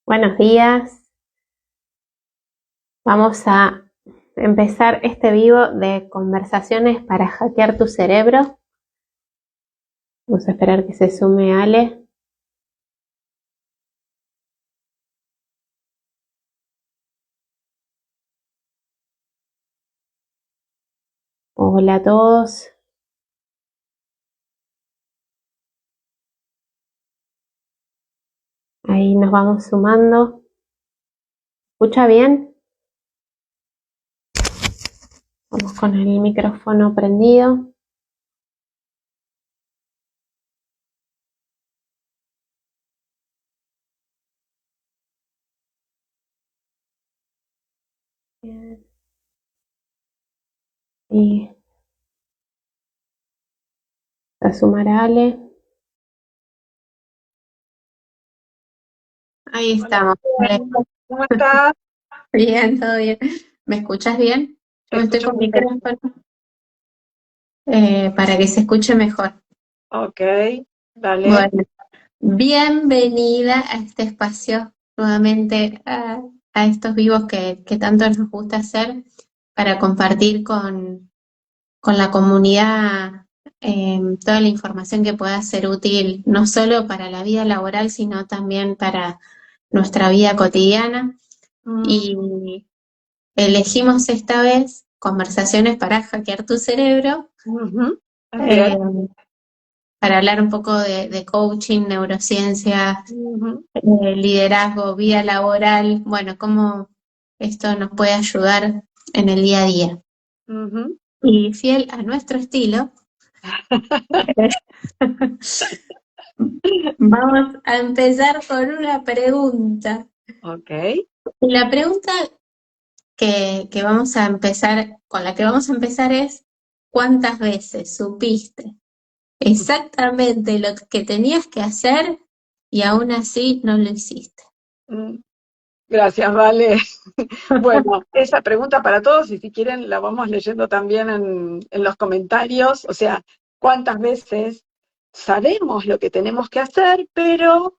Buenos días. Vamos a empezar este vivo de conversaciones para hackear tu cerebro. Vamos a esperar que se sume Ale. Hola a todos. Ahí nos vamos sumando. ¿Escucha bien? Vamos con el micrófono prendido. Bien. Y a sumar a Ale. Ahí estamos. ¿Cómo estás? Bien, todo bien. ¿Me escuchas bien? Te Yo estoy escucho con perfecto. micrófono para que se escuche mejor. Ok, dale. Bueno. Bienvenida a este espacio, nuevamente a estos vivos que tanto nos gusta hacer para compartir con la comunidad toda la información que pueda ser útil, no solo para la vida laboral, sino también para nuestra vida cotidiana. Mm, Y elegimos esta vez conversaciones para hackear tu cerebro. ujú, así es. eh, para hablar un poco de coaching, neurociencia, Ujú, liderazgo, vida laboral, bueno, cómo esto nos puede ayudar en el día a día. ujú. Y fiel a nuestro estilo, vamos a empezar con una pregunta. Ok. Y la pregunta que vamos a empezar, con la que vamos a empezar es, ¿cuántas veces supiste exactamente lo que tenías que hacer y aún así no lo hiciste? Mm, Gracias, Vale. Bueno, esa pregunta para todos y si quieren la vamos leyendo también en los comentarios. O sea, ¿cuántas veces sabemos lo que tenemos que hacer, pero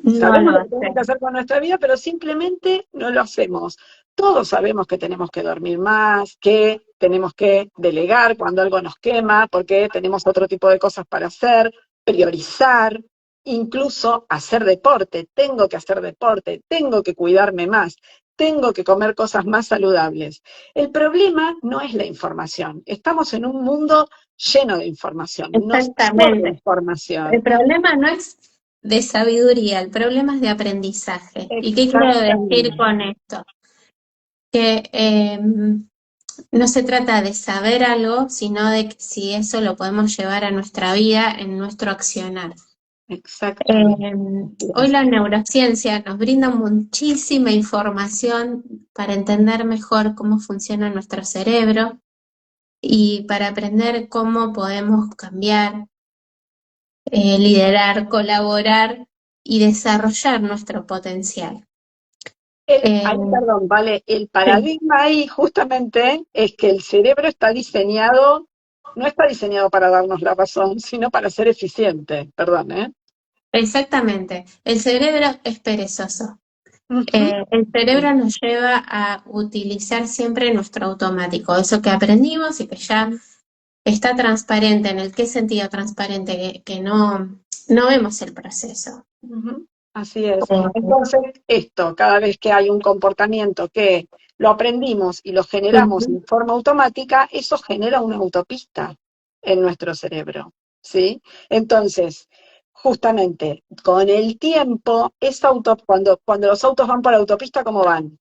No sabemos lo lo que tenemos que hacemos. hacer con nuestra vida, pero simplemente no lo hacemos? Todos sabemos que tenemos que dormir más, que tenemos que delegar cuando algo nos quema, porque tenemos otro tipo de cosas para hacer, priorizar, incluso hacer deporte. Tengo que hacer deporte, tengo que cuidarme más, tengo que comer cosas más saludables. El problema no es la información. Estamos en un mundo lleno de información, nos sobra Exactamente. El información. problema no es de sabiduría, el problema es de aprendizaje. ¿Y qué quiero decir Exactamente. con esto? Que no se trata de saber algo, sino de que si eso lo podemos llevar a nuestra vida en nuestro accionar. Exactamente. Hoy la neurociencia nos brinda muchísima información para entender mejor cómo funciona nuestro cerebro y para aprender cómo podemos cambiar, liderar, colaborar y desarrollar nuestro potencial. Eh, Ahí, perdón, vale, el sí, paradigma ahí justamente es que el cerebro está diseñado, no está diseñado para darnos la razón, sino para ser eficiente, perdón, ¿eh? exactamente. El cerebro es perezoso. Ujú. El cerebro nos lleva a utilizar siempre nuestro automático, eso que aprendimos y que ya está transparente. ¿En el qué sentido transparente? Que no vemos el proceso. Ujú, así es. Eh, Entonces, esto, cada vez que hay un comportamiento que lo aprendimos y lo generamos ujú. en forma automática, eso genera una autopista en nuestro cerebro, ¿sí? Entonces, justamente, con el tiempo, cuando los autos van por autopista, ¿cómo van?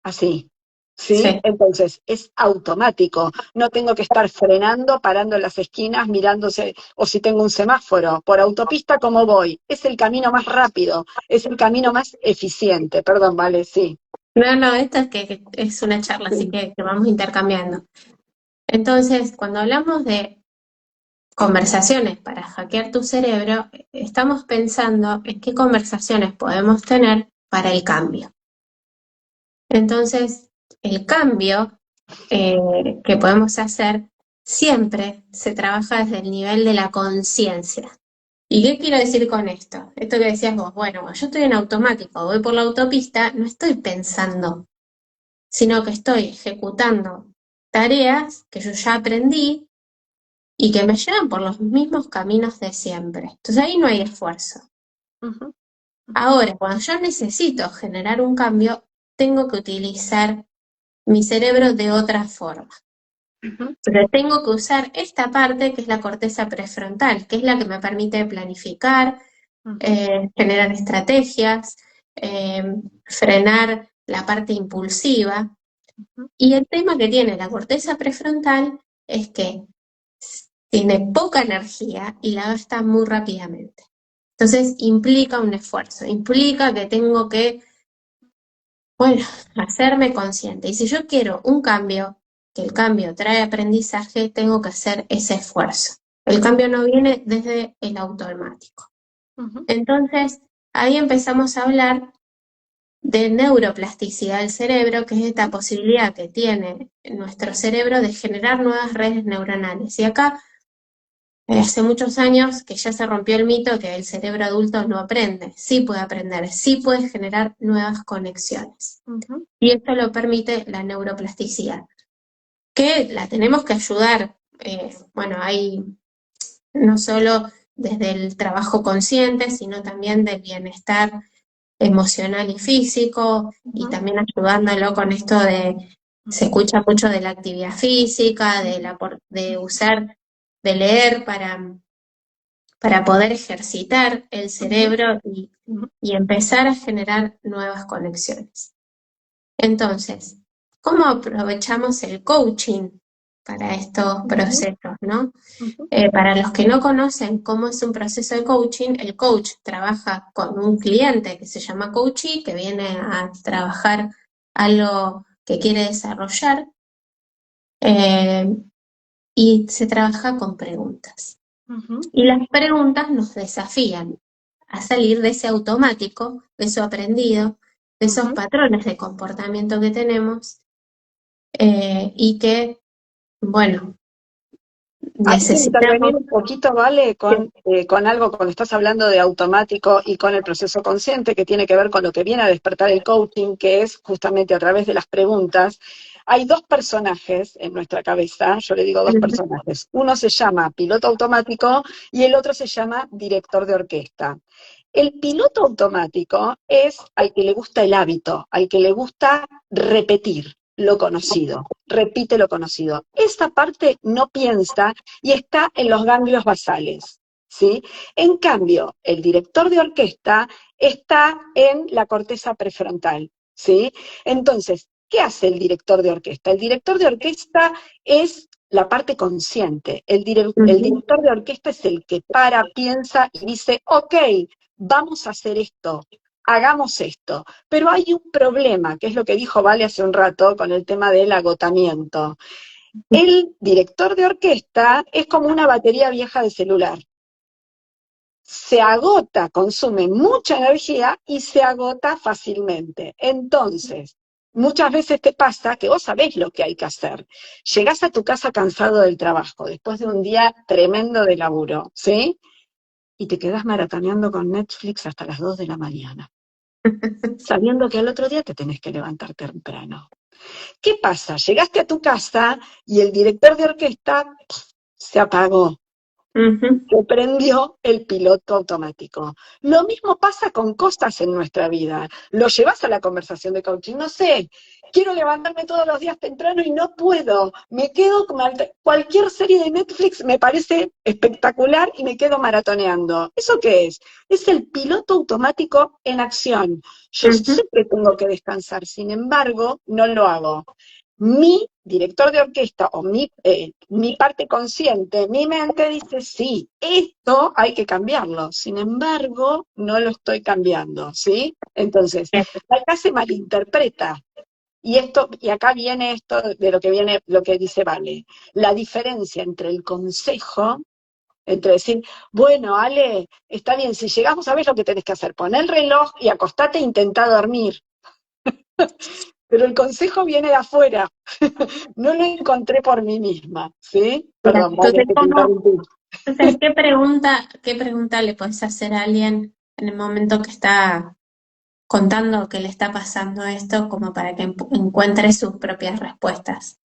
Así, ¿sí? Sí, Entonces, es automático. No tengo que estar frenando, parando en las esquinas, mirándose, o si tengo un semáforo. Por autopista, ¿cómo voy? Es el camino más rápido, es el camino más eficiente. Perdón, vale, sí. no, esto es que es una charla, así Sí. que vamos intercambiando. Entonces, cuando hablamos de conversaciones para hackear tu cerebro, estamos pensando en qué conversaciones podemos tener para el cambio. Entonces, el cambio que podemos hacer siempre se trabaja desde el nivel de la conciencia. ¿Y qué quiero decir con esto? Esto que decías vos, bueno, cuando yo estoy en automático, voy por la autopista, no estoy pensando, sino que estoy ejecutando tareas que yo ya aprendí y que me llevan por los mismos caminos de siempre. Entonces ahí no hay esfuerzo. Ujú, Ahora, cuando yo necesito generar un cambio, tengo que utilizar mi cerebro de otra forma. ujú, Pero tengo que usar esta parte que es la corteza prefrontal, que es la que me permite planificar, ujú, generar estrategias, eh, frenar la parte impulsiva. ujú, Y el tema que tiene la corteza prefrontal es que tiene poca energía y la gasta muy rápidamente. Entonces implica un esfuerzo, implica que tengo que, bueno, hacerme consciente. Y si yo quiero un cambio, que el cambio trae aprendizaje, tengo que hacer ese esfuerzo. El cambio no viene desde el automático. ujú, Entonces, ahí empezamos a hablar de neuroplasticidad del cerebro, que es esta posibilidad que tiene nuestro cerebro de generar nuevas redes neuronales. Y acá, hace muchos años que ya se rompió el mito que el cerebro adulto no aprende. Sí puede aprender, sí puede generar nuevas conexiones. ujú, Y esto lo permite la neuroplasticidad, que la tenemos que ayudar. Bueno, hay no solo desde el trabajo consciente, sino también del bienestar emocional y físico, y ujú, también ayudándolo con esto de, se ujú, escucha mucho de la actividad física, ujú, de usar, de leer para poder ejercitar el ujú, cerebro ujú, y empezar a generar nuevas conexiones. Entonces, ¿cómo aprovechamos el coaching para estos ujú, procesos, no? ujú, Para los que no conocen cómo es un proceso de coaching, el coach trabaja con un cliente que se llama coachee, que viene a trabajar algo que quiere desarrollar, eh, y se trabaja con preguntas. ujú, Y las preguntas nos desafían a salir de ese automático, de eso aprendido, de esos ujú. patrones de comportamiento que tenemos, y que, bueno, Hay que necesitamos. intervenir un poquito, ¿vale? Con algo, cuando estás hablando de automático y con el proceso consciente, que tiene que ver con lo que viene a despertar el coaching, que es justamente a través de las preguntas. Hay dos personajes en nuestra cabeza, yo le digo dos personajes. Uno se llama piloto automático y el otro se llama director de orquesta. El piloto automático es al que le gusta el hábito, al que le gusta repetir lo conocido, repite lo conocido. Esta parte no piensa y está en los ganglios basales, ¿sí? En cambio, el director de orquesta está en la corteza prefrontal, ¿sí? Entonces, ¿qué hace el director de orquesta? El director de orquesta es la parte consciente. El Ujú, director de orquesta es el que para, piensa y dice, ok, vamos a hacer esto, hagamos esto. Pero hay un problema, que es lo que dijo Vale hace un rato con el tema del agotamiento. El director de orquesta es como una batería vieja de celular. Se agota, consume mucha energía y se agota fácilmente. Entonces, muchas veces te pasa que vos sabés lo que hay que hacer. Llegás a tu casa cansado del trabajo, después de un día tremendo de laburo, ¿sí? Y te quedás maratoneando con Netflix hasta las 2 de la mañana, sabiendo que al otro día te tenés que levantar temprano. ¿Qué pasa? Llegaste a tu casa y el director de orquesta se apagó, ujú. se prendió el piloto automático. Lo mismo pasa con cosas en nuestra vida. Lo llevas a la conversación de coaching. No sé, quiero levantarme todos los días temprano y no puedo. Me quedo con cualquier serie de Netflix me parece espectacular y me quedo maratoneando. ¿Eso qué es? Es el piloto automático en acción. Yo sé Ujú. que tengo que descansar, sin embargo, no lo hago. Mi director de orquesta o mi parte consciente, mi mente dice, sí, esto hay que cambiarlo. Sin embargo, no lo estoy cambiando, ¿sí? Entonces, acá se malinterpreta. Y acá viene esto de lo que viene, lo que dice Vale. La diferencia entre el consejo, entre decir, bueno, Ale, está bien, si llegamos a ver lo que tenés que hacer, pon el reloj y acostate e intentá dormir. Pero el consejo viene de afuera. No lo encontré por mí misma, ¿sí? Mira, Perdón, vale, que te interrumpí. Entonces, qué pregunta le podés hacer a alguien en el momento que está contando que le está pasando esto, como para que encuentre sus propias respuestas?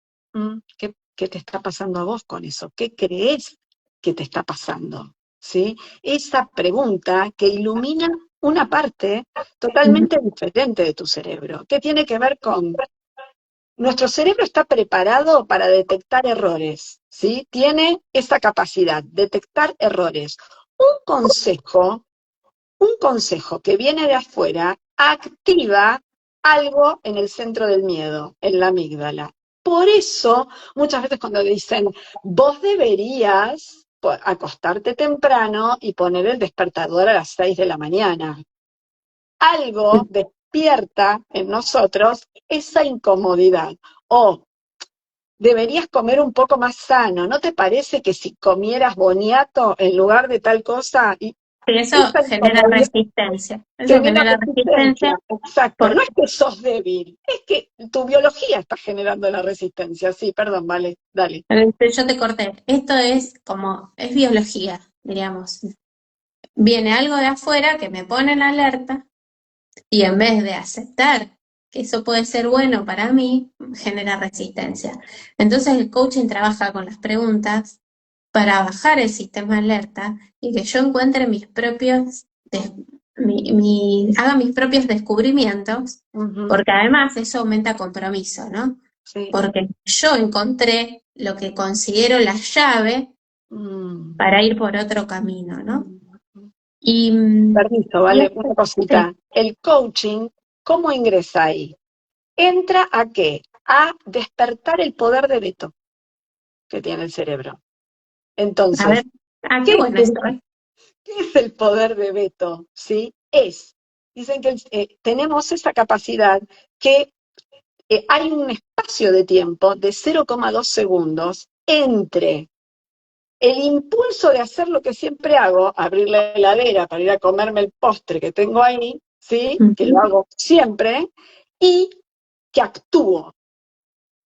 ¿Qué te está pasando a vos con eso? ¿Qué crees que te está pasando? ¿Sí? Esa pregunta que ilumina una parte Ujú. totalmente diferente de tu cerebro, que tiene que ver con nuestro cerebro está preparado para detectar errores, ¿sí? Tiene esa capacidad, detectar errores. Un consejo, un consejo que viene de afuera activa algo en el centro del miedo, en la amígdala. Por eso, muchas veces cuando dicen, vos deberías acostarte temprano y poner el despertador a las 6 de la mañana. Algo despierta en nosotros esa incomodidad. O deberías comer un poco más sano. ¿No te parece que si comieras boniato en lugar de tal cosa, y Y eso esa genera incomodidad resistencia. Eso genera genera resistencia? resistencia Exacto. No porque es que sos débil, es que tu biología está generando la resistencia. Sí, perdón, vale, dale. yo te corté. Esto es como, es biología, diríamos. Viene algo de afuera que me pone en alerta y en vez de aceptar que eso puede ser bueno para mí, genera resistencia. Entonces el coaching trabaja con las preguntas para bajar el sistema de alerta y que yo encuentre haga mis propios descubrimientos, Ujú, porque además eso aumenta compromiso, ¿no? sí. Porque yo encontré lo que considero la llave Mm. para ir por otro camino, ¿no? Y, Permiso, y vale, esto, una sí, cosita. El coaching, ¿cómo ingresa ahí? ¿Entra a qué? A despertar el poder de veto que tiene el cerebro. a ver, Entonces, qué ¿qué bueno es, esto, ¿eh? qué es el poder de veto? ¿Sí? Dicen que tenemos esa capacidad que hay un espacio de tiempo de 0,2 segundos entre el impulso de hacer lo que siempre hago, abrir la heladera para ir a comerme el postre que tengo ahí, ¿sí? Que lo Ujú, hago siempre, y que actúo.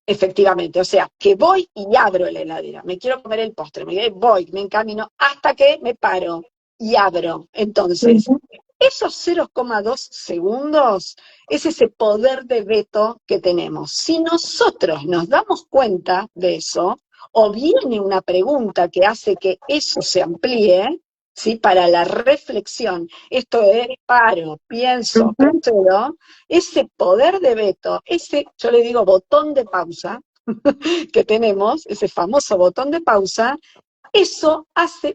Efectivamente, o sea, que voy y abro la heladera, me quiero comer el postre, voy, me encamino hasta que me paro y abro. Entonces, ujú. esos 0,2 segundos es ese poder de veto que tenemos. Si nosotros nos damos cuenta de eso, o viene una pregunta que hace que eso se amplíe, ¿sí? Para la reflexión, esto es paro, pienso, Ujú. procedo, ese poder de veto, ese, yo le digo botón de pausa que tenemos, ese famoso botón de pausa, eso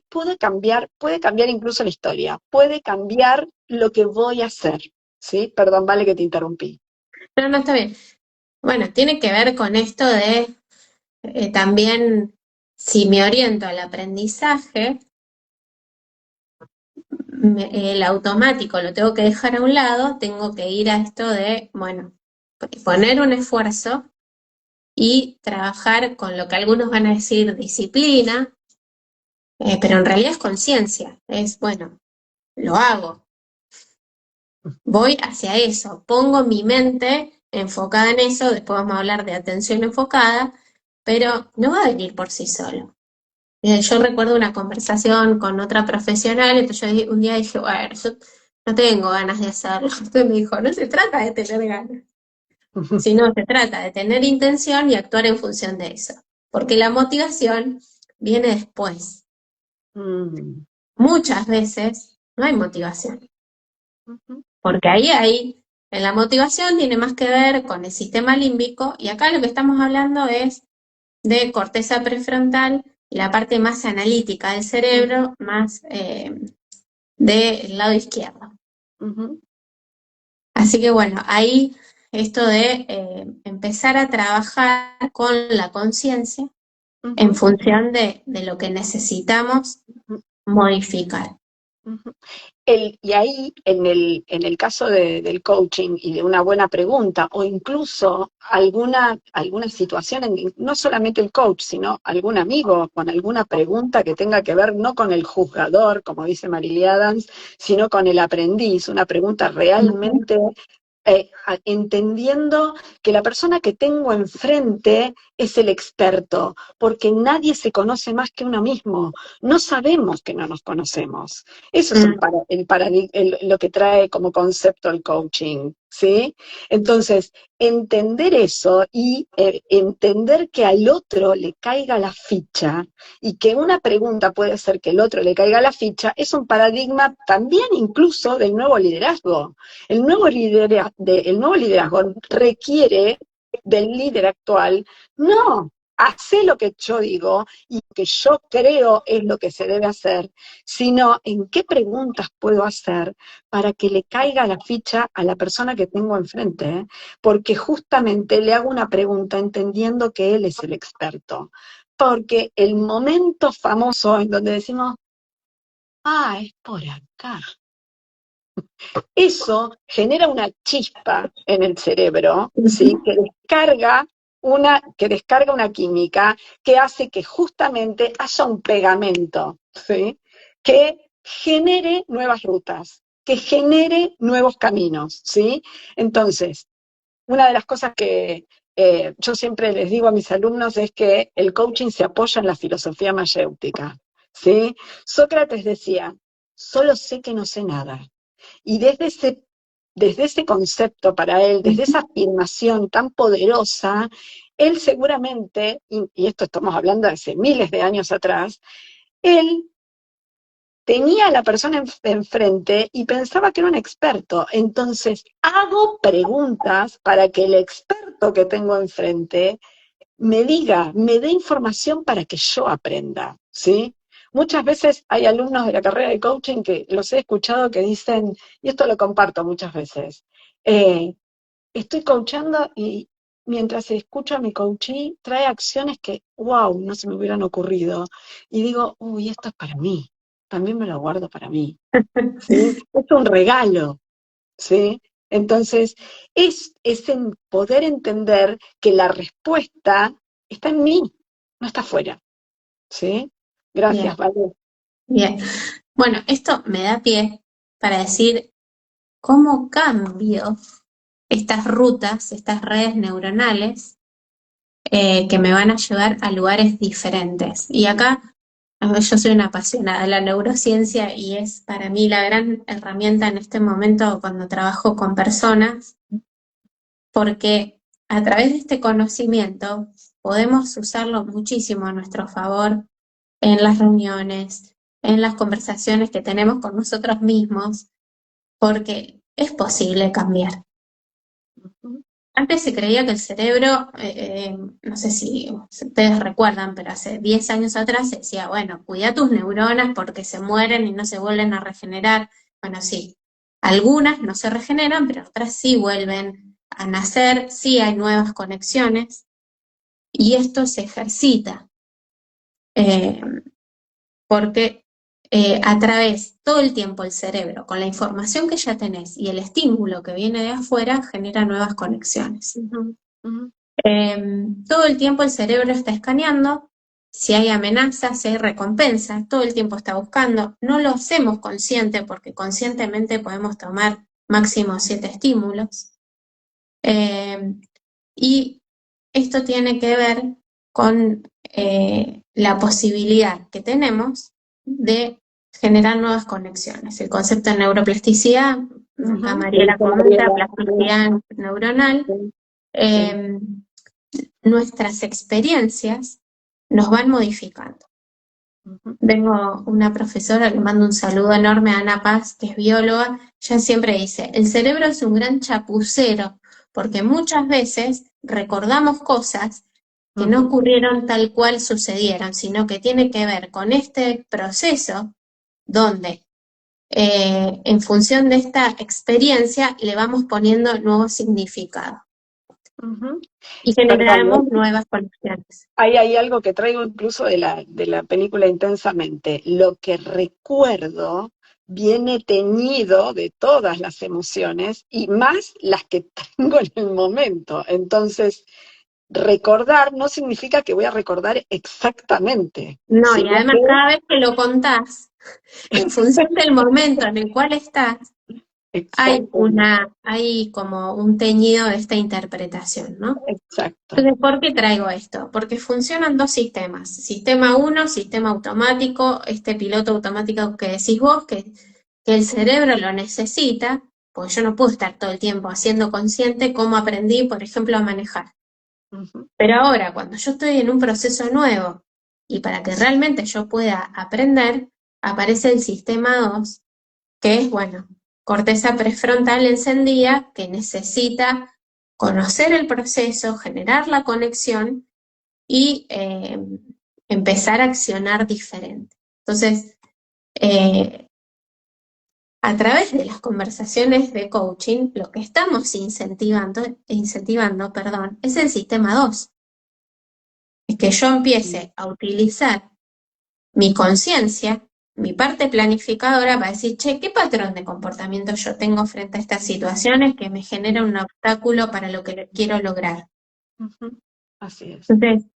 puede cambiar incluso la historia, puede cambiar lo que voy a hacer, ¿sí? Perdón, vale que te interrumpí. No, no está bien. Bueno, tiene que ver con esto de también, si me oriento al aprendizaje, el automático lo tengo que dejar a un lado, tengo que ir a esto de, bueno, poner un esfuerzo y trabajar con lo que algunos van a decir disciplina, pero en realidad es conciencia, es, bueno, lo hago, voy hacia eso, pongo mi mente enfocada en eso, después vamos a hablar de atención enfocada, pero no va a venir por sí solo. Yo recuerdo una conversación con otra profesional, entonces yo un día dije, bueno, yo no tengo ganas de hacerlo. Entonces me dijo, no se trata de tener ganas, sino se trata de tener intención y actuar en función de eso. Porque la motivación viene después. Mm, Muchas veces no hay motivación, ujú, porque ahí, en la motivación tiene más que ver con el sistema límbico y acá lo que estamos hablando es de corteza prefrontal, la parte más analítica del ujú, cerebro, más del lado izquierdo. ujú, Así que bueno, ahí esto de empezar a trabajar con la conciencia en ujú, función de lo que necesitamos ujú, modificar. ujú. Y ahí, en el caso del coaching y de una buena pregunta, o incluso alguna situación, no solamente el coach, sino algún amigo con alguna pregunta que tenga que ver no con el juzgador, como dice Marily Adams, sino con el aprendiz, una pregunta Ujú. realmente entendiendo que la persona que tengo enfrente es el experto, porque nadie se conoce más que uno mismo. No sabemos que no nos conocemos. Eso es Mm, lo que trae como concepto el coaching, ¿sí? Entonces, entender eso y entender que al otro le caiga la ficha y que una pregunta puede ser que el otro le caiga la ficha, es un paradigma también incluso del nuevo liderazgo. El nuevo liderazgo requiere del líder actual, no, hace lo que yo digo y lo que yo creo es lo que se debe hacer, sino en qué preguntas puedo hacer para que le caiga la ficha a la persona que tengo enfrente, ¿eh? Porque justamente le hago una pregunta entendiendo que él es el experto. Porque el momento famoso en donde decimos, ah, es por acá. Eso genera una chispa en el cerebro, ¿sí? ujú. Que descarga una química que hace que justamente haya un pegamento, ¿sí? Que genere nuevas rutas, que genere nuevos caminos, ¿sí? Entonces, una de las cosas que yo siempre les digo a mis alumnos es que el coaching se apoya en la filosofía mayéutica, ¿sí? Sócrates decía, solo sé que no sé nada. Y desde ese concepto para él, desde esa afirmación tan poderosa, él seguramente, y esto estamos hablando de hace miles de años atrás, él tenía a la persona enfrente y pensaba que era un experto. Entonces, hago preguntas para que el experto que tengo enfrente me diga, me dé información para que yo aprenda, ¿sí? Muchas veces hay alumnos de la carrera de coaching que los he escuchado que dicen, y esto lo comparto muchas veces, eh, estoy coachando y mientras escucho a mi coachee trae acciones que, wow, no se me hubieran ocurrido. Y digo, uy, esto es para mí, también me lo guardo para mí, ¿sí? Es un regalo, ¿sí? Entonces, es en poder entender que la respuesta está en mí, no está afuera, ¿sí? Gracias, Bien, Vale. bien. Bueno, esto me da pie para decir cómo cambio estas rutas, estas redes neuronales que me van a llevar a lugares diferentes. Y acá yo soy una apasionada de la neurociencia y es para mí la gran herramienta en este momento cuando trabajo con personas, porque a través de este conocimiento podemos usarlo muchísimo a nuestro favor en las reuniones, en las conversaciones que tenemos con nosotros mismos, porque es posible cambiar. Antes se creía que el cerebro, no sé si ustedes recuerdan, pero hace 10 años atrás se decía, bueno, cuida tus neuronas porque se mueren y no se vuelven a regenerar. Bueno, sí, algunas no se regeneran, pero otras sí vuelven a nacer, sí hay nuevas conexiones y esto se ejercita. Eh, porque a través todo el tiempo el cerebro, con la información que ya tenés y el estímulo que viene de afuera, genera nuevas conexiones. Ujú, ujú, Todo el tiempo el cerebro está escaneando si hay amenazas, si hay recompensas, todo el tiempo está buscando. No lo hacemos consciente porque conscientemente podemos tomar máximo 7 estímulos. Eh, y esto tiene que ver con la posibilidad que tenemos de generar nuevas conexiones. El concepto de neuroplasticidad, acá ujú. Lo Mariela dice comenta, Mariela. plasticidad neuronal, Sí, sí. eh, nuestras experiencias nos van modificando. Ujú, Tengo una profesora, le mando un saludo enorme a Ana Paz, que es bióloga, ella siempre dice, el cerebro es un gran chapucero, porque muchas veces recordamos cosas que no ujú, ocurrieron tal cual sucedieron, sino que tiene que ver con este proceso donde en función de esta experiencia le vamos poniendo nuevos significados ujú. y Perdón, generamos nuevas conexiones. hay algo que traigo incluso de la película Intensamente. Lo que recuerdo viene teñido de todas las emociones y más las que tengo en el momento. Entonces, recordar no significa que voy a recordar exactamente, No, y sino además cada vez que lo contás, en función del momento en el cual estás, Exacto, hay como un teñido de esta interpretación, ¿no? exacto. Entonces, ¿por qué traigo esto? Porque funcionan dos sistemas. Sistema uno, sistema automático, este piloto automático que decís vos, que el cerebro lo necesita, porque yo no puedo estar todo el tiempo haciendo consciente cómo aprendí, por ejemplo, a manejar. Ujú, Pero ahora, cuando yo estoy en un proceso nuevo y para que realmente yo pueda aprender, aparece el sistema 2, que es, bueno, corteza prefrontal encendida, que necesita conocer el proceso, generar la conexión y empezar a accionar diferente. Entonces, eh, a través de las conversaciones de coaching, lo que estamos incentivando, perdón, es el sistema 2, es que yo empiece a utilizar mi conciencia, mi parte planificadora para decir, che, ¿qué patrón de comportamiento yo tengo frente a estas situaciones que me generan un obstáculo para lo que quiero lograr? ujú. Así es. Entonces,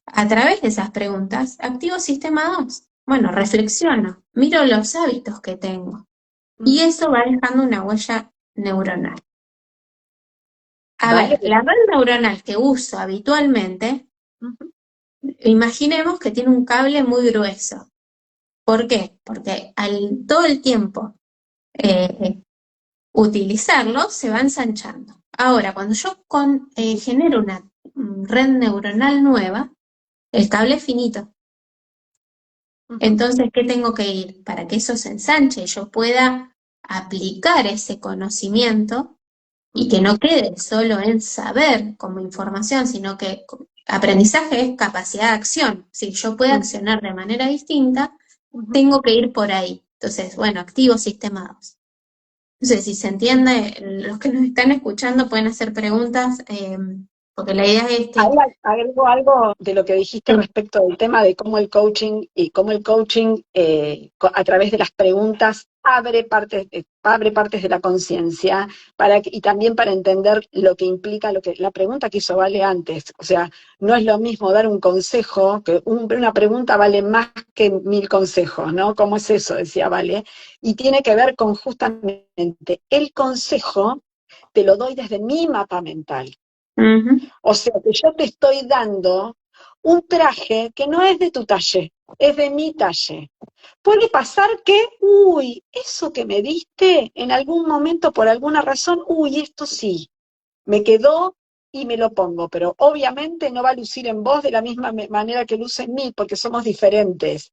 a través de esas preguntas, activo sistema 2. Bueno, reflexiono, miro los hábitos que tengo y Mm, eso va dejando una huella neuronal. A Vale. ver, la red neuronal que uso habitualmente, Ujú, imaginemos que tiene un cable muy grueso. ¿Por qué? Porque todo el tiempo eh, utilizarlo se va ensanchando. Ahora, cuando yo genero una red neuronal nueva, el cable es finito. ujú, Entonces, ¿qué tengo que ir? Para que eso se ensanche y yo pueda aplicar ese conocimiento y que ujú, no quede solo en saber como información, sino que aprendizaje es capacidad de acción. Si yo puedo mm, accionar de manera distinta, ujú. tengo que ir por ahí. Entonces, bueno, activo sistema 2. No sé si se entiende, los que nos están escuchando pueden hacer preguntas, porque la idea es Ahí que... agrego algo de lo que dijiste Sí, respecto del tema de cómo el coaching y cómo el coaching a través de las preguntas abre partes de la conciencia y también para entender lo que implica lo que la pregunta que hizo Vale antes. O sea, no es lo mismo dar un consejo, que una pregunta vale más que 1000 consejos, ¿no? ¿Cómo es eso? Decía Vale. Y tiene que ver con justamente el consejo, te lo doy desde mi mapa mental. ujú, O sea que yo te estoy dando un traje que no es de tu talle, es de mi talle. Puede pasar que, uy, eso que me diste en algún momento por alguna razón, uy, esto sí, me quedó y me lo pongo, pero obviamente no va a lucir en vos de la misma manera que luce en mí, porque somos diferentes.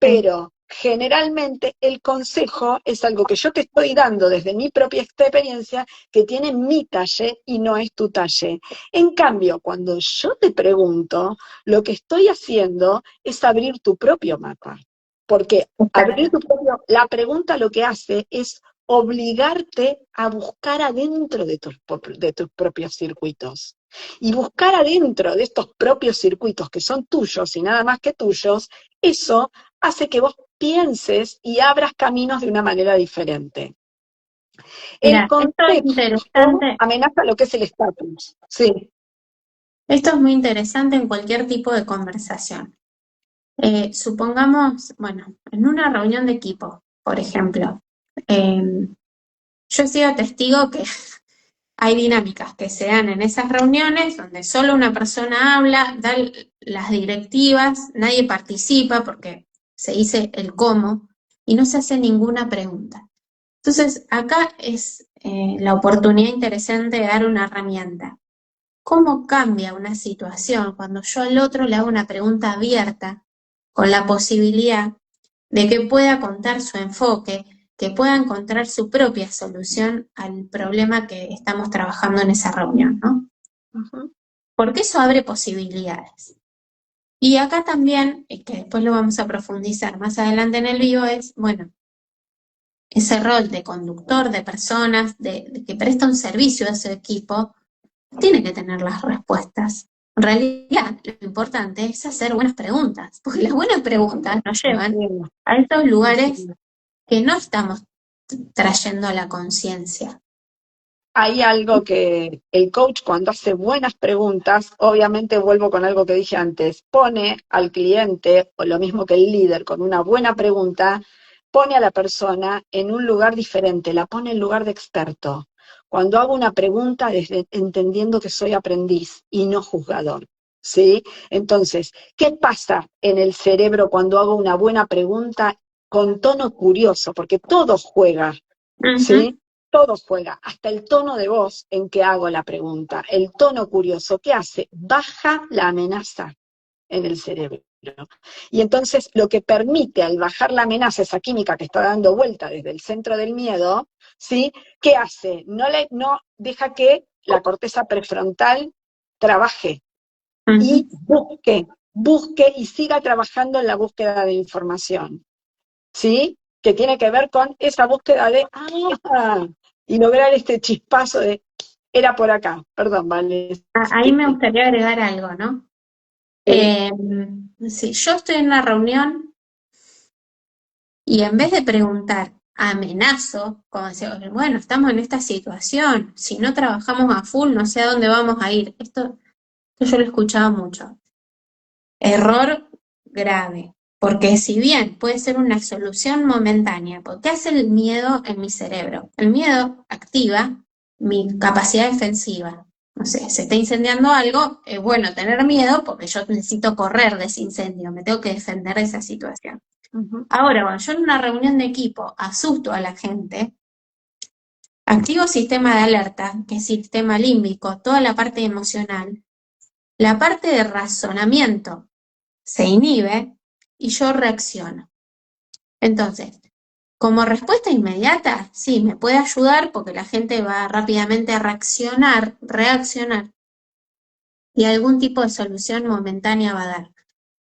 sí. Pero generalmente el consejo es algo que yo te estoy dando desde mi propia experiencia, que tiene mi talle y no es tu talle. En cambio, cuando yo te pregunto, lo que estoy haciendo es abrir tu propio mapa. Porque abrir Exacto. la pregunta lo que hace es obligarte a buscar adentro de tus propios circuitos. Y buscar adentro de estos propios circuitos que son tuyos y nada más que tuyos, eso hace que vos pienses y abras caminos de una manera diferente. El Mira, esto es contexto interesante, amenaza lo que es el estatus. Sí. esto es muy interesante en cualquier tipo de conversación. Supongamos, bueno, en una reunión de equipo, por ejemplo, eh, yo he sido testigo que hay dinámicas que se dan en esas reuniones donde solo una persona habla, da las directivas, nadie participa porque se dice el cómo y no se hace ninguna pregunta. Entonces, acá es la oportunidad interesante de dar una herramienta. ¿Cómo cambia una situación cuando yo al otro le hago una pregunta abierta con la posibilidad de que pueda contar su enfoque, que pueda encontrar su propia solución al problema que estamos trabajando en esa reunión, ¿no? Ujú, Porque eso abre posibilidades. Y acá también, y que después lo vamos a profundizar más adelante en el vivo, es, bueno, ese rol de conductor de personas, de que presta un servicio a ese equipo, tiene que tener las respuestas. En realidad, lo importante es hacer buenas preguntas, porque las buenas preguntas nos así llevan es, a estos así lugares es. que no estamos trayendo a la conciencia. Hay algo que el coach cuando hace buenas preguntas, obviamente vuelvo con algo que dije antes, pone al cliente, o lo mismo que el líder, con una buena pregunta, pone a la persona en un lugar diferente, la pone en lugar de experto. Cuando hago una pregunta, entendiendo que soy aprendiz y no juzgador, ¿sí? Entonces, ¿qué pasa en el cerebro cuando hago una buena pregunta con tono curioso? Porque todo juega, Ujú. ¿sí? Todo juega, hasta el tono de voz en que hago la pregunta, el tono curioso, ¿qué hace? Baja la amenaza en el cerebro. Y entonces lo que permite al bajar la amenaza, esa química que está dando vuelta desde el centro del miedo, ¿sí? ¿Qué hace? No deja que la corteza prefrontal trabaje Ujú. y busque y siga trabajando en la búsqueda de información, ¿sí? Que tiene que ver con esa búsqueda de, y lograr este chispazo de, era por acá, perdón, vale. Ahí me gustaría agregar algo, ¿no? Sí, Eh, si yo estoy en una reunión y en vez de preguntar, amenazo, como decir, bueno, estamos en esta situación, si no trabajamos a full, no sé a dónde vamos a ir. Esto yo lo he escuchado mucho. Error grave, porque si bien puede ser una solución momentánea, ¿por qué hace el miedo en mi cerebro? El miedo activa mi capacidad defensiva. No sé, se está incendiando algo, es bueno tener miedo porque yo necesito correr de ese incendio, me tengo que defender de esa situación. ujú, Ahora, cuando yo en una reunión de equipo asusto a la gente, activo sistema de alerta, que es sistema límbico, toda la parte emocional, la parte de razonamiento se inhibe y yo reacciono. Entonces, como respuesta inmediata, sí, me puede ayudar porque la gente va rápidamente a reaccionar y algún tipo de solución momentánea va a dar.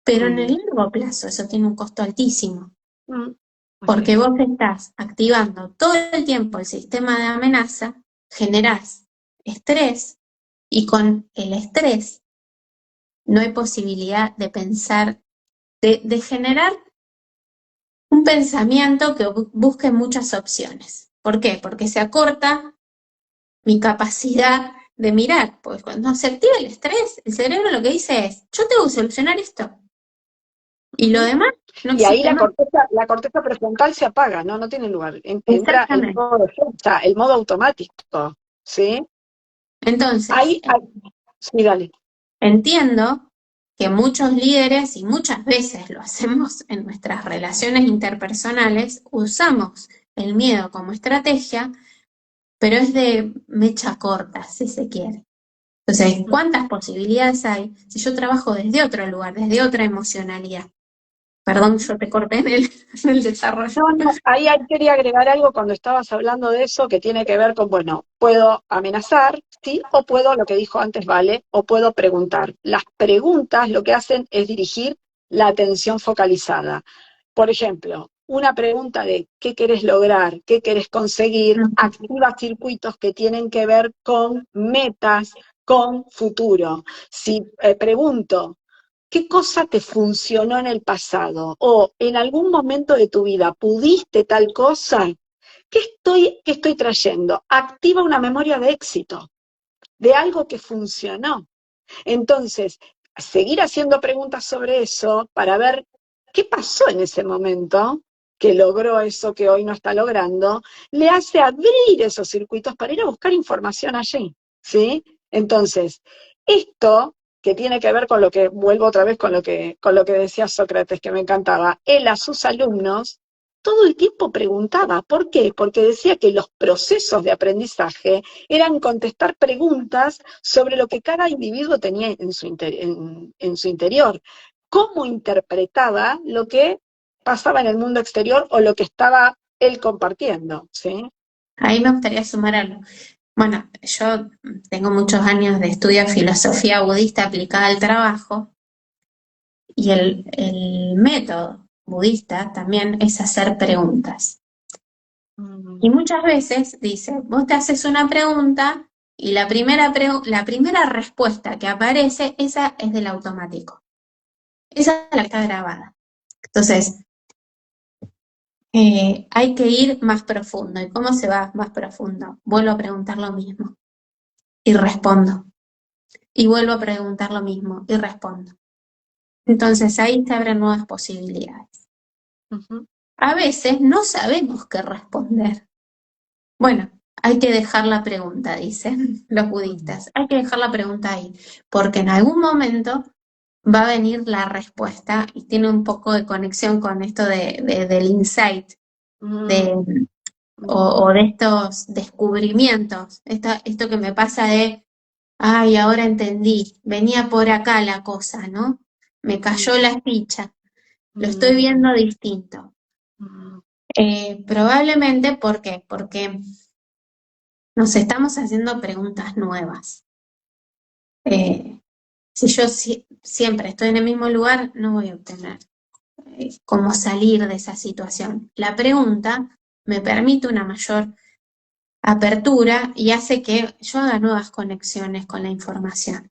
Pero en el ujú, largo plazo eso tiene un costo altísimo, ujú. Así porque es. vos estás activando todo el tiempo el sistema de amenaza, generás estrés y con el estrés no hay posibilidad de pensar, de generar un pensamiento que busque muchas opciones. ¿Por qué? Porque se acorta mi capacidad de mirar. Pues cuando se activa el estrés, el cerebro lo que dice es, yo tengo que solucionar esto. Y lo Ujú. demás no Y ahí existe más. la corteza prefrontal se apaga, ¿no? No tiene lugar. Entra el Exactamente. modo defensa, el modo automático, ¿sí? Entonces, Ahí, sí, dale. entiendo que muchos líderes, y muchas veces lo hacemos en nuestras relaciones interpersonales, usamos el miedo como estrategia, pero es de mecha corta, si se quiere. Entonces, ¿cuántas posibilidades hay si yo trabajo desde otro lugar, desde otra emocionalidad? Perdón, Ujú. yo te corté en el desarrollo. No, no, ahí quería agregar algo cuando estabas hablando de eso que tiene que ver con, bueno, puedo amenazar, ¿sí? O puedo, lo que dijo antes, Vale, o puedo preguntar. Las preguntas lo que hacen es dirigir la atención focalizada. Por ejemplo, una pregunta de ¿qué querés lograr? ¿Qué querés conseguir? Activa circuitos que tienen que ver con metas, con futuro. Si pregunto, ¿qué cosa te funcionó en el pasado? O en algún momento de tu vida pudiste tal cosa. ¿Qué estoy trayendo? Activa una memoria de éxito, de algo que funcionó. Entonces, seguir haciendo preguntas sobre eso para ver qué pasó en ese momento que logró eso que hoy no está logrando, le hace abrir esos circuitos para ir a buscar información allí, ¿sí? Entonces, esto que tiene que ver con lo que, vuelvo otra vez con lo que decía Sócrates, que me encantaba, él a sus alumnos todo el tiempo preguntaba. ¿Por qué? Porque decía que los procesos de aprendizaje eran contestar preguntas sobre lo que cada individuo tenía en su interior. ¿Cómo interpretaba lo que pasaba en el mundo exterior o lo que estaba él compartiendo? ¿Sí? Ahí me gustaría sumar algo. Bueno, yo tengo muchos años de estudio de filosofía budista aplicada al trabajo y el método budista también es hacer preguntas. Y Mm, muchas veces dice, vos te haces una pregunta y la primera respuesta que aparece, esa es del automático. Esa es la que está grabada. Entonces, hay que ir más profundo. ¿Y cómo se va más profundo? Vuelvo a preguntar lo mismo y respondo. Y vuelvo a preguntar lo mismo y respondo. mm, Entonces ahí se abren nuevas posibilidades. ujú. a veces no sabemos qué responder. Bueno, hay que dejar la pregunta, dicen los budistas. Hay que dejar la pregunta ahí, porque en algún momento va a venir la respuesta y tiene un poco de conexión con esto del insight de, Mm, o de estos descubrimientos. Esto que me pasa de, ay, ahora entendí, venía por acá la cosa, ¿no? Me cayó mm, la ficha, lo estoy mm, viendo distinto. mm, Probablemente, ¿por qué? Porque nos estamos haciendo preguntas nuevas. Eh, si yo siempre estoy en el mismo lugar, no voy a obtener cómo salir de esa situación. La pregunta me permite una mayor apertura y hace que yo haga nuevas conexiones con la información.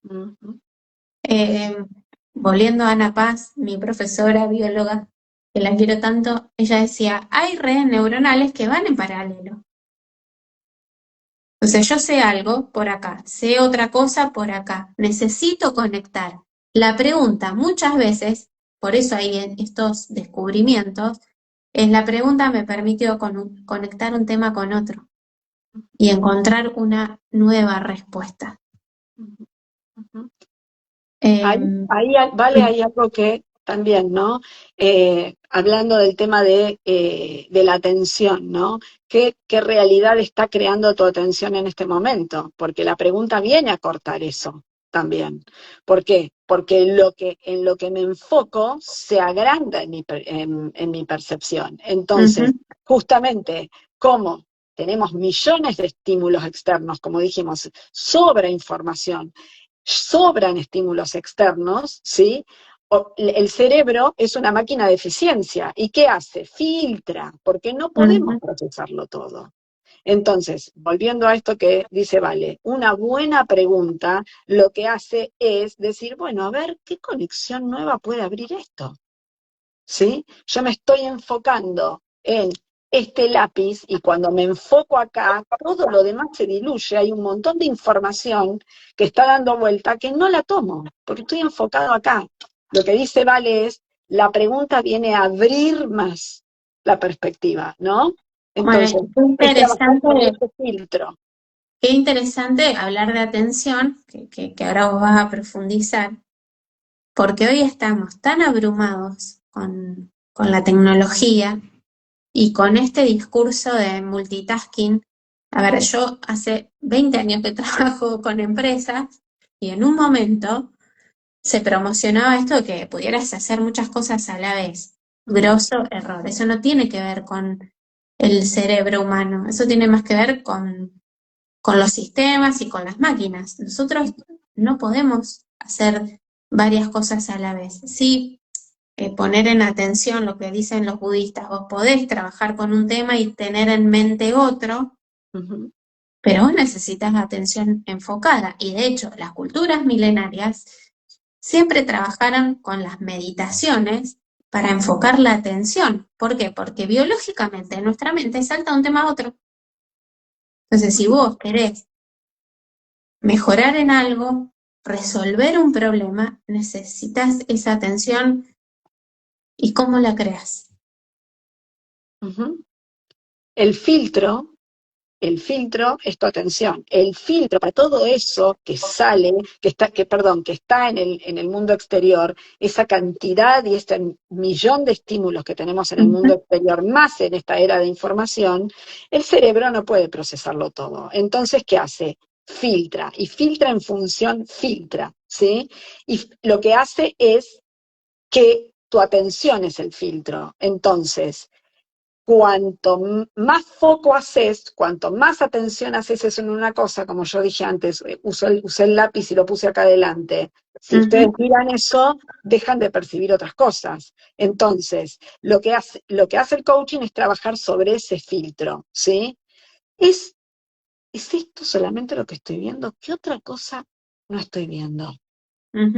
mm, mm. Eh, Volviendo a Ana Paz, mi profesora bióloga, que la quiero tanto, ella decía, hay redes neuronales que van en paralelo. Entonces yo sé algo por acá, sé otra cosa por acá, necesito conectar. La pregunta muchas veces, por eso hay estos descubrimientos, es la pregunta me permitió conectar un tema con otro y encontrar una nueva respuesta. Ujú, ujú. Ahí, Eh, vale, hay algo que también, ¿no? Hablando del tema de la atención, ¿no? ¿Qué realidad está creando tu atención en este momento? Porque la pregunta viene a cortar eso también. ¿Por qué? Porque en lo que me enfoco se agranda en mi percepción. Entonces, ujú, justamente, como tenemos millones de estímulos externos, como dijimos, sobra información, sobran estímulos externos, ¿sí? El cerebro es una máquina de eficiencia. ¿Y qué hace? Filtra, porque no podemos ujú. procesarlo todo. Entonces, volviendo a esto que dice Vale, una buena pregunta lo que hace es decir, bueno, a ver, ¿qué conexión nueva puede abrir esto? ¿Sí? Yo me estoy enfocando en este lápiz y cuando me enfoco acá, todo lo demás se diluye, hay un montón de información que está dando vuelta que no la tomo, porque estoy enfocado acá. Lo que dice Vale es, la pregunta viene a abrir más la perspectiva, ¿no? Entonces, Bueno, es trabajar sobre ese filtro. qué interesante hablar de atención, que ahora vos vas a profundizar, porque hoy estamos tan abrumados con la tecnología y con este discurso de multitasking. A ver, yo hace 20 años que trabajo con empresas y en un momento se promocionaba esto de que pudieras hacer muchas cosas a la vez. Mm, Grosso error. Eso no tiene que ver con el cerebro humano, eso tiene más que ver con los sistemas y con las máquinas. Nosotros no podemos hacer varias cosas a la vez. Sí, poner en atención lo que dicen los budistas, vos podés trabajar con un tema y tener en mente otro, ujú, pero vos necesitas atención enfocada. Y de hecho, las culturas milenarias siempre trabajaron con las meditaciones para enfocar la atención. ¿Por qué? Porque biológicamente en nuestra mente salta de un tema a otro. Entonces, si vos querés mejorar en algo, resolver un problema, necesitas esa atención. ¿Y cómo la creas? ujú. El filtro El filtro es tu atención. El filtro para todo eso que sale, que está en el mundo exterior, esa cantidad y este millón de estímulos que tenemos en el mundo Ujú, exterior, más en esta era de información, el cerebro no puede procesarlo todo. Entonces, ¿qué hace? Filtra. Y filtra en función, filtra, ¿sí? Y lo que hace es que tu atención es el filtro. Entonces, cuanto más foco haces, cuanto más atención haces en una cosa, como yo dije antes, usé el lápiz y lo puse acá adelante. Si ustedes ujú, miran eso, dejan de percibir otras cosas. Entonces, lo que hace el coaching es trabajar sobre ese filtro, ¿sí? ¿Es, ¿Es esto solamente lo que estoy viendo? ¿Qué otra cosa no estoy viendo?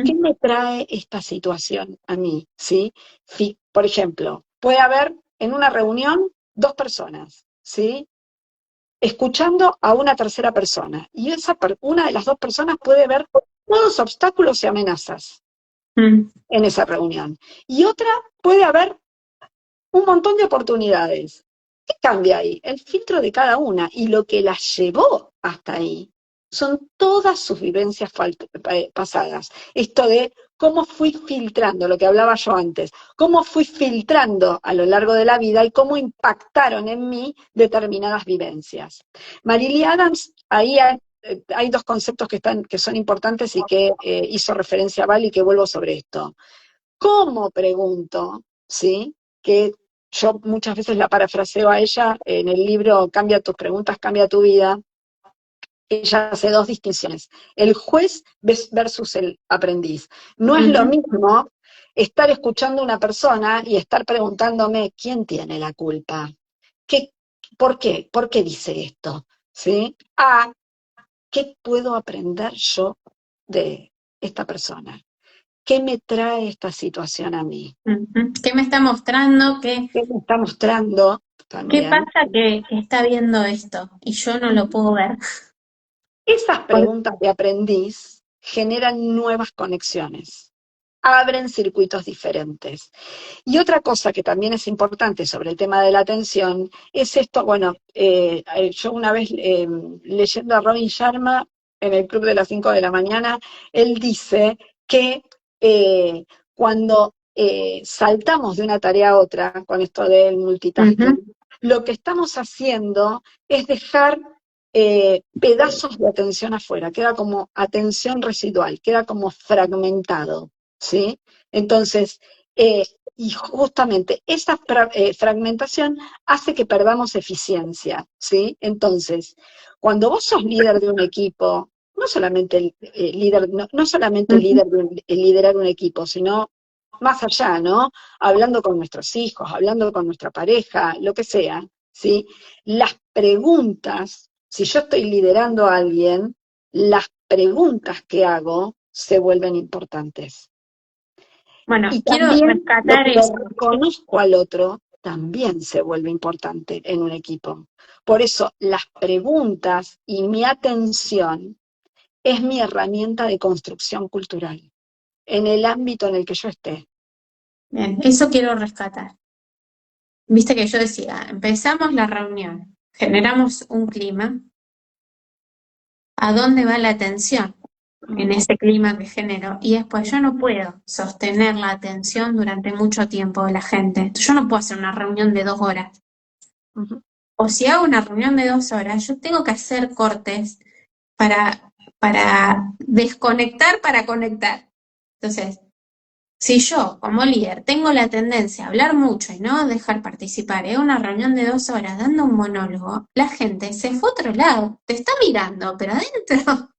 ¿Qué ujú, me trae esta situación a mí? ¿Sí? Por ejemplo, puede haber en una reunión dos personas, ¿sí? Escuchando a una tercera persona. Y una de las dos personas puede ver todos obstáculos y amenazas mm, en esa reunión. Y otra puede haber un montón de oportunidades. ¿Qué cambia ahí? El filtro de cada una y lo que las llevó hasta ahí son todas sus vivencias pasadas. Esto de cómo fui filtrando, lo que hablaba yo antes, cómo fui filtrando a lo largo de la vida y cómo impactaron en mí determinadas vivencias. Marily Adams, ahí hay dos conceptos que son importantes y que hizo referencia a Val y que vuelvo sobre esto. ¿Cómo pregunto? ¿Sí? Que yo muchas veces la parafraseo a ella en el libro Cambia tus preguntas, cambia tu vida. Ella hace dos distinciones, el juez versus el aprendiz. No es lo mismo estar escuchando a una persona y estar preguntándome quién tiene la culpa, ¿Qué, por qué? ¿Por qué dice esto? ¿Sí? A ¿qué puedo aprender yo de esta persona? ¿Qué me trae esta situación a mí? ¿Qué me está mostrando? ¿Qué, ¿Qué me está mostrando qué también? pasa que está viendo esto y yo no lo puedo ver? Esas Por- preguntas de aprendiz generan nuevas conexiones, abren circuitos diferentes. Y otra cosa que también es importante sobre el tema de la atención es esto, bueno, yo una vez leyendo a Robin Sharma en el Club de las 5 de la mañana, él dice que cuando saltamos de una tarea a otra, con esto del multitasking, Ujú. lo que estamos haciendo es dejar pedazos de atención afuera, queda como atención residual, queda como fragmentado, ¿sí? Entonces, y justamente esa fragmentación hace que perdamos eficiencia, ¿sí? Entonces, cuando vos sos líder de un equipo, no solamente líder, no solamente Ujú. líder el liderar un equipo, sino más allá, ¿no? Hablando con nuestros hijos, hablando con nuestra pareja, lo que sea, ¿sí? Las preguntas, si yo estoy liderando a alguien, las preguntas que hago se vuelven importantes. Bueno, Y quiero también lo rescatar que le eso. reconozco al otro también se vuelve importante en un equipo. Por eso las preguntas y mi atención es mi herramienta de construcción cultural en el ámbito en el que yo esté. Bien, eso quiero rescatar. Viste que yo decía, empezamos la reunión, generamos un clima, ¿a dónde va la atención en Ujú, ese clima que genero? Y después yo no puedo sostener la atención durante mucho tiempo de la gente. Yo no puedo hacer una reunión de 2 horas. ujú, O si hago una reunión de 2 horas, yo tengo que hacer cortes para desconectar, para conectar. Entonces, si yo, como líder, tengo la tendencia a hablar mucho y no dejar participar en una reunión de 2 horas dando un monólogo, la gente se fue a otro lado, te está mirando, pero adentro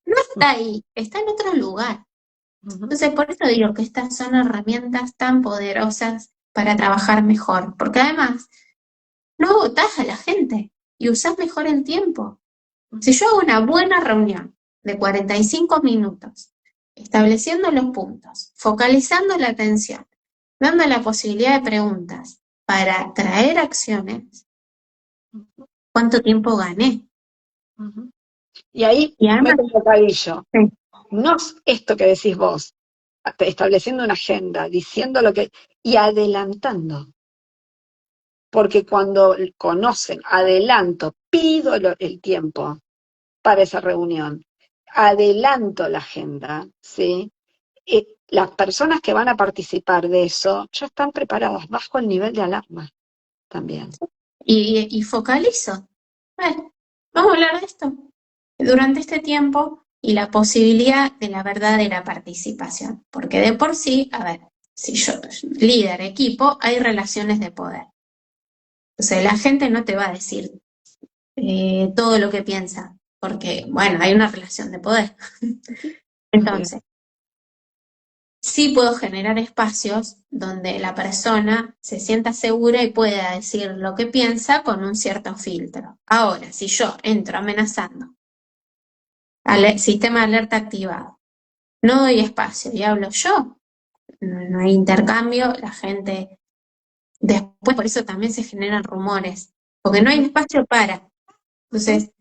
no está ahí, está en otro lugar. ujú, Entonces, por eso digo que estas son herramientas tan poderosas para trabajar mejor, porque además no agotás a la gente y usás mejor el tiempo. Si ujú, yo hago una buena reunión de 45 minutos, estableciendo los puntos, focalizando la atención, dando la posibilidad de preguntas para traer acciones, ¿cuánto tiempo gané? ujú. Y ahí Y además, meto un bocadillo. sí. No es esto que decís vos, estableciendo una agenda, diciendo lo que, y adelantando. Porque cuando conocen, adelanto, pido el tiempo para esa reunión, adelanto la agenda, ¿sí? Las personas que van a participar de eso ya están preparadas, bajo el nivel de alarma también. Y focalizo. Bueno, vamos a hablar de esto durante este tiempo y la posibilidad de la verdadera participación. Porque de por sí, a ver, si yo, líder, equipo, hay relaciones de poder. O sea, la gente no te va a decir todo lo que piensa, porque, bueno, hay una relación de poder. Así es. Entonces, sí puedo generar espacios donde la persona se sienta segura y pueda decir lo que piensa con un cierto filtro. Ahora, si yo entro amenazando, sistema de alerta activado, no doy espacio y hablo yo, no hay intercambio, la gente después, por eso también se generan rumores, porque no hay Ujú, espacio para. ujú, Entonces,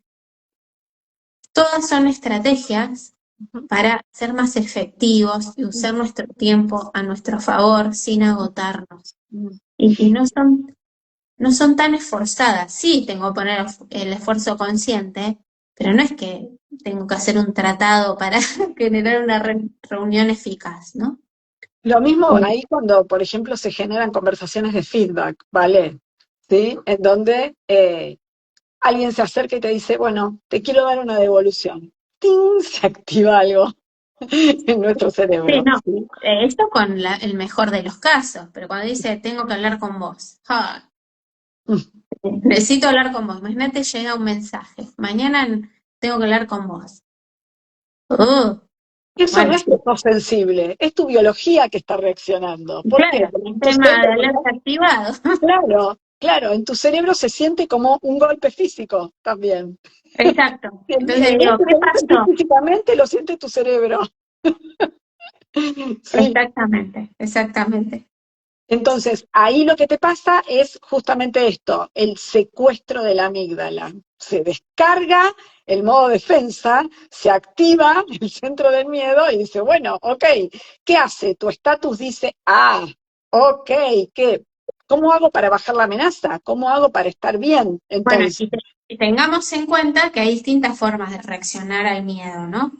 todas son estrategias ujú, para ser más efectivos y usar nuestro tiempo a nuestro favor sin ujú. agotarnos. y no son tan esforzadas. Sí, tengo que poner el esfuerzo consciente, pero no es que tengo que hacer un tratado para generar una reunión eficaz, ¿no? Lo mismo ahí cuando, por ejemplo, se generan conversaciones de feedback, ¿vale? ¿Sí? En donde alguien se acerca y te dice, bueno, te quiero dar una devolución. ¡Ting! Se activa algo en nuestro Sí, cerebro. no, ¿Sí? esto con el mejor de los casos, pero cuando dice tengo que hablar con vos, necesito hablar con vos, imagínate llega un mensaje, mañana tengo que hablar con vos. Uh, Eso no bueno, es que sos sensible, es tu biología que está reaccionando. ¿Por qué? claro, Porque tu sistema de cerebro, alerta activado. claro, claro, en tu cerebro se siente como un golpe físico también. Exacto. El Entonces día digo, que ¿qué te dicen pasó? físicamente, lo siente tu cerebro. Sí. Exactamente, exactamente. Entonces, ahí lo que te pasa es justamente esto, el secuestro de la amígdala. Se descarga el modo defensa, se activa el centro del miedo y dice, bueno, ok, ¿qué hace? Tu estatus dice, ok, ¿qué? ¿Cómo hago para bajar la amenaza? ¿Cómo hago para estar bien? Bueno, Entonces, y tengamos en cuenta que hay distintas formas de reaccionar al miedo, ¿no?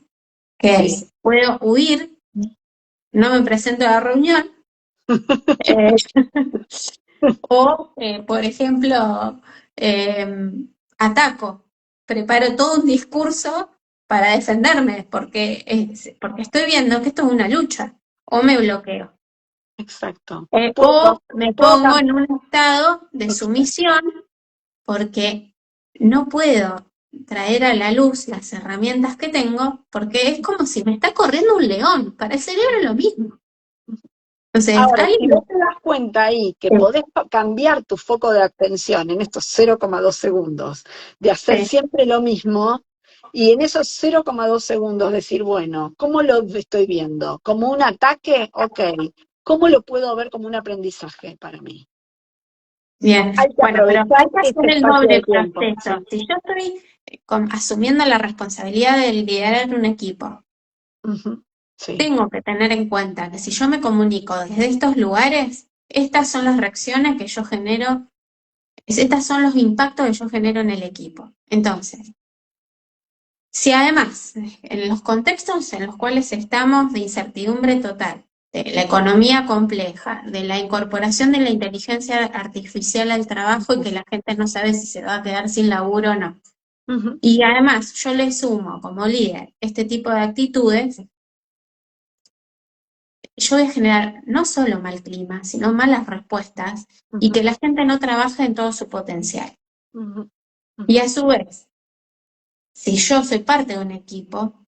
Que sí. es, puedo huir, no me presento a la reunión, eh, o, por ejemplo, ataco, preparo todo un discurso para defenderme, porque estoy viendo que esto es una lucha, o me bloqueo, Exacto. o me Puedo pongo en un estado de sumisión porque no puedo traer a la luz las herramientas que tengo, porque es como si me está corriendo un león, para el cerebro es lo mismo. Entonces, Ahora, si alguien... vos te das cuenta ahí que podés cambiar tu foco de atención en estos 0,2 segundos, de hacer Sí, siempre lo mismo, y en esos 0,2 segundos decir, bueno, ¿cómo lo estoy viendo? ¿Como un ataque? Ok. ¿Cómo lo puedo ver como un aprendizaje para mí? bien. Hay que Bueno, pero aprovechar hay que este hacer el espacio de doble tiempo. proceso. Sí. Si yo estoy asumiendo la responsabilidad de liderar un equipo, Ujú. Sí. tengo que tener en cuenta que si yo me comunico desde estos lugares, estas son las reacciones que yo genero, estos son los impactos que yo genero en el equipo. Entonces, si además, en los contextos en los cuales estamos de incertidumbre total, de la economía compleja, de la incorporación de la inteligencia artificial al trabajo y que la gente no sabe si se va a quedar sin laburo o no, Ujú. y además yo le sumo como líder este tipo de actitudes, yo voy a generar no solo mal clima, sino malas respuestas y Ujú. que la gente no trabaje en todo su potencial. Ujú. Y Ujú. a su vez, si yo soy parte de un equipo,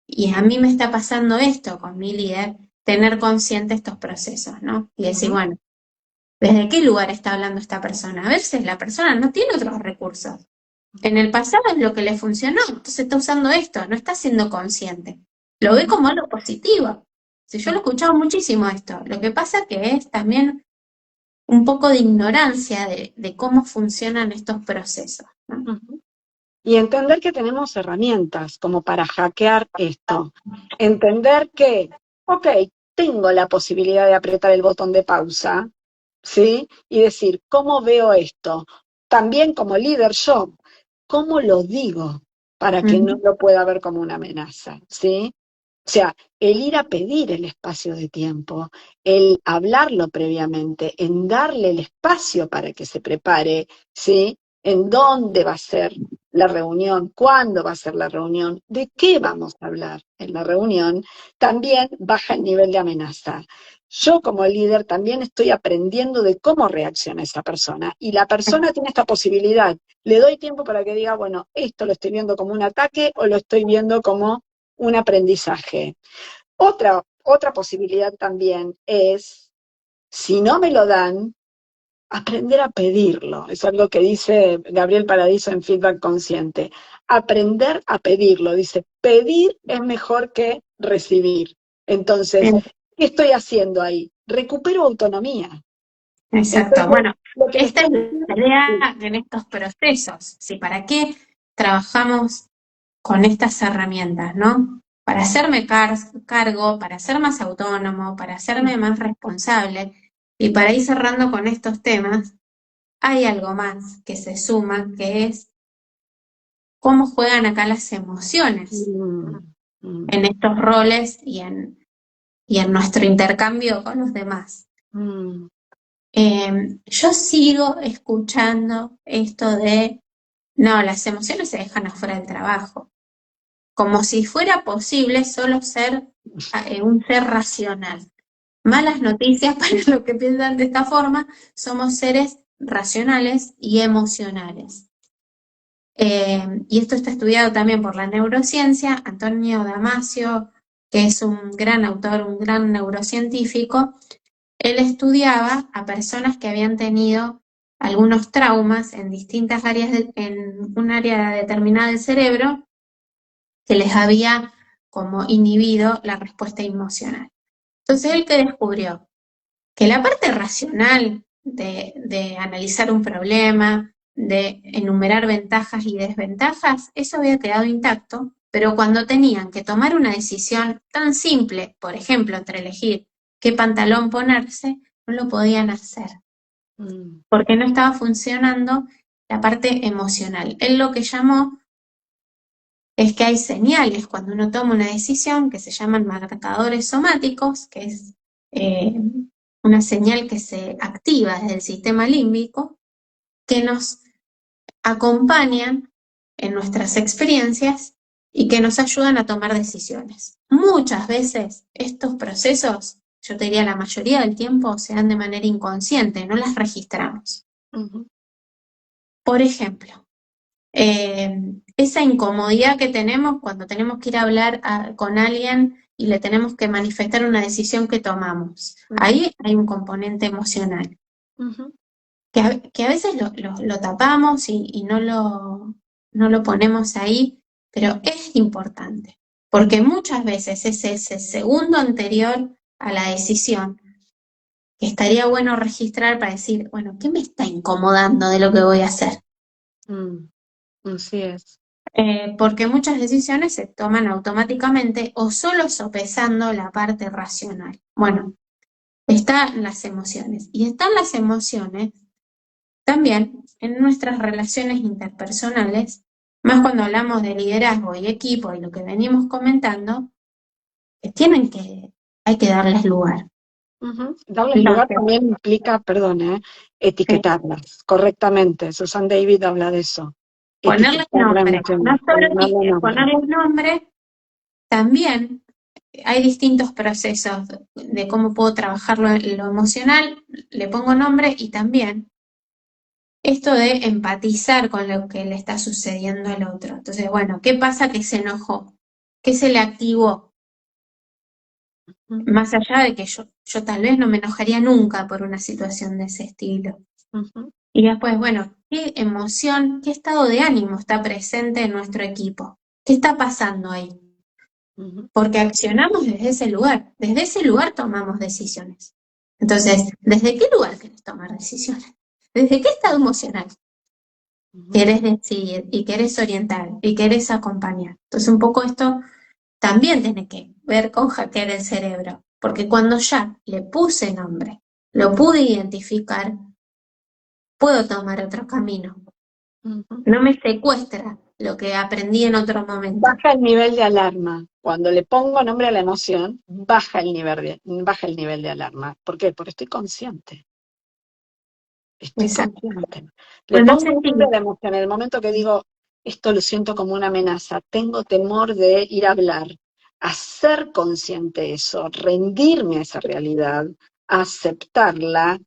y a mí me está pasando esto con mi líder, tener consciente estos procesos, ¿no? Y decir, Ujú. bueno, ¿desde qué lugar está hablando esta persona? A veces la persona no tiene otros recursos. En el pasado es lo que le funcionó, entonces está usando esto, no está siendo consciente. Lo ve Ujú. como algo positivo. Si yo lo he escuchado muchísimo esto, lo que pasa que es también un poco de ignorancia de cómo funcionan estos procesos, ¿no? Ujú. Y entender que tenemos herramientas como para hackear esto. Entender que, ok, tengo la posibilidad de apretar el botón de pausa, ¿sí? Y decir, ¿cómo veo esto? También como líder yo, ¿cómo lo digo para que no Ujú. lo pueda ver como una amenaza? ¿Sí? O sea, el ir a pedir el espacio de tiempo, el hablarlo previamente, en darle el espacio para que se prepare, ¿sí? En dónde va a ser la reunión, cuándo va a ser la reunión, de qué vamos a hablar en la reunión, también baja el nivel de amenaza. Yo como líder también estoy aprendiendo de cómo reacciona esa persona y la persona tiene esta posibilidad. Le doy tiempo para que diga, bueno, esto lo estoy viendo como un ataque o lo estoy viendo como un aprendizaje. Otra posibilidad también es, si no me lo dan, aprender a pedirlo. Es algo que dice Gabriel Paradiso en Feedback Consciente. Aprender a pedirlo. Dice, pedir es mejor que recibir. Entonces, ¿qué estoy haciendo ahí? Recupero autonomía. Exacto. Entonces, Bueno, lo que le esta estoy es la diciendo, sí. idea en estos procesos. ¿Sí? ¿Para qué trabajamos con estas herramientas, no? Para hacerme cargo, para ser más autónomo, para hacerme más responsable. Y para ir cerrando con estos temas, hay algo más que se suma, que es cómo juegan acá las emociones Mm, mm, en estos roles y en nuestro intercambio con los demás. mm, Yo sigo escuchando esto de, no, las emociones se dejan afuera del trabajo, como si fuera posible solo ser un ser racional. Malas noticias para los que piensan de esta forma, somos seres racionales y emocionales. Y esto está estudiado también por la neurociencia. Antonio Damasio, que es un gran autor, un gran neurocientífico, él estudiaba a personas que habían tenido algunos traumas en distintas áreas, en un área determinada del cerebro, que les había como inhibido la respuesta emocional. Entonces, ¿él qué descubrió? Que la parte racional de analizar un problema, de enumerar ventajas y desventajas, eso había quedado intacto, pero cuando tenían que tomar una decisión tan simple, por ejemplo, entre elegir qué pantalón ponerse, no lo podían hacer, mm, porque no estaba funcionando la parte emocional. Él lo que llamó es que hay señales cuando uno toma una decisión que se llaman marcadores somáticos, que es eh, una señal que se activa desde el sistema límbico, que nos acompañan en nuestras experiencias y que nos ayudan a tomar decisiones. Muchas veces estos procesos, yo te diría la mayoría del tiempo, se dan de manera inconsciente, no las registramos. ujú, Por ejemplo, esa incomodidad que tenemos cuando tenemos que ir a hablar con alguien y le tenemos que manifestar una decisión que tomamos. ujú, Ahí hay un componente emocional, ujú, que a veces lo tapamos y no lo ponemos ahí, pero es importante, porque muchas veces es ese segundo anterior a la decisión que estaría bueno registrar para decir, bueno, ¿qué me está incomodando de lo que voy a hacer? mm, así es. Porque muchas decisiones se toman automáticamente o solo sopesando la parte racional. Bueno, están las emociones y están las emociones también en nuestras relaciones interpersonales, más cuando hablamos de liderazgo y equipo y lo que venimos comentando, que hay que darles lugar. Ujú. Darles lugar Entonces, también implica, perdón, etiquetarlas correctamente. Susan David habla de eso. ponerles Etiquetar la nombre, no emoción, solo ponerle nombre. ponerles nombre, también hay distintos procesos de cómo puedo trabajar lo emocional, le pongo nombre y también esto de empatizar con lo que le está sucediendo al otro. Entonces, bueno, ¿qué pasa que se enojó? ¿Qué se le activó? Ujú, Más allá de que yo tal vez no me enojaría nunca por una situación de ese estilo. ujú, Y después, bueno, ¿qué emoción, qué estado de ánimo está presente en nuestro equipo? ¿Qué está pasando ahí? ujú, Porque accionamos desde ese lugar tomamos decisiones. Entonces, ¿desde qué lugar querés tomar decisiones? ¿Desde qué estado emocional ujú, querés decidir y querés orientar y querés acompañar? Entonces, un poco esto también tiene que ver con hackear el cerebro, porque cuando ya le puse nombre, lo pude identificar, puedo tomar otro camino. ujú. No me secuestra lo que aprendí en otro momento. Baja el nivel de alarma. Cuando le pongo nombre a la emoción, baja el nivel de alarma. ¿Por qué? Porque estoy consciente. Estoy Exacto. consciente. Le Pues no pongo sé un nombre a la emoción. En el momento que digo, esto lo siento como una amenaza, tengo temor de ir a hablar, hacer consciente eso, rendirme a esa realidad, aceptarla,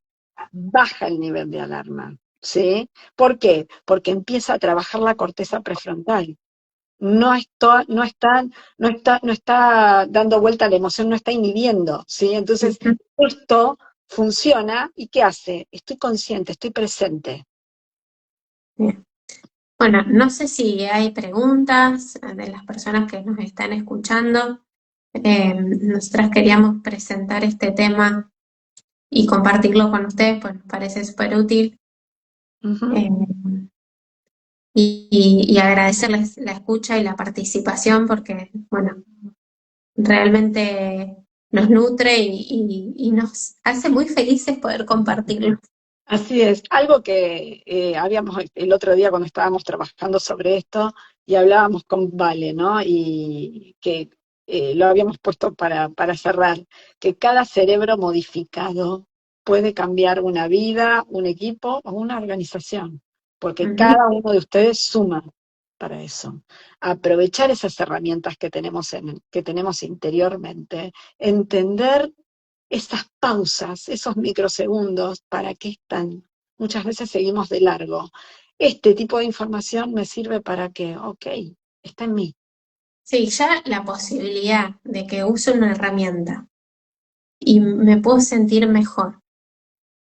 baja el nivel de alarma. ¿Sí? ¿Por qué? Porque empieza a trabajar la corteza prefrontal. No está dando vuelta a la emoción, no está inhibiendo, ¿sí? Entonces, si... esto funciona y ¿qué hace? Estoy consciente, estoy presente. Bueno, no sé si hay preguntas de las personas que nos están escuchando. Nosotras queríamos presentar este tema y compartirlo con ustedes, pues nos parece súper útil. Ujú, Eh, y agradecerles la escucha y la participación porque, bueno, realmente nos nutre y nos hace muy felices poder compartirlo. Así es, algo que habíamos el otro día cuando estábamos trabajando sobre esto y hablábamos con Vale, ¿no? Y que lo habíamos puesto para cerrar, que cada cerebro modificado puede cambiar una vida, un equipo o una organización, porque Ujú. cada uno de ustedes suma para eso. Aprovechar esas herramientas que tenemos interiormente, entender esas pausas, esos microsegundos, ¿para qué están? Muchas veces seguimos de largo. Este tipo de información me sirve para que, ok, está en mí. Sí, ya la posibilidad de que use una herramienta y me puedo sentir mejor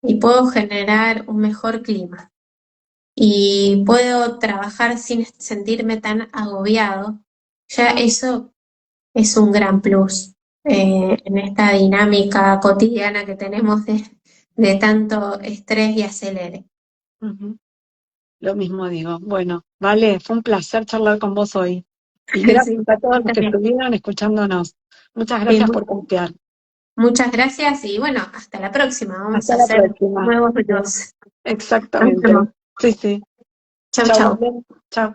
y puedo generar un mejor clima y puedo trabajar sin sentirme tan agobiado, ya eso es un gran plus en esta dinámica cotidiana que tenemos de tanto estrés y acelere. Ujú. Lo mismo digo. Bueno, vale, fue un placer charlar con vos hoy. Y gracias Sí, a todos los que también. estuvieron escuchándonos. Muchas Sí, gracias por confiar. muchas gracias y bueno, hasta la próxima. Vamos a Hasta la hacer próxima. nuevos videos. Nos Exactamente. vemos. Sí, sí. Chau, Chao, chau. Valen. Chao.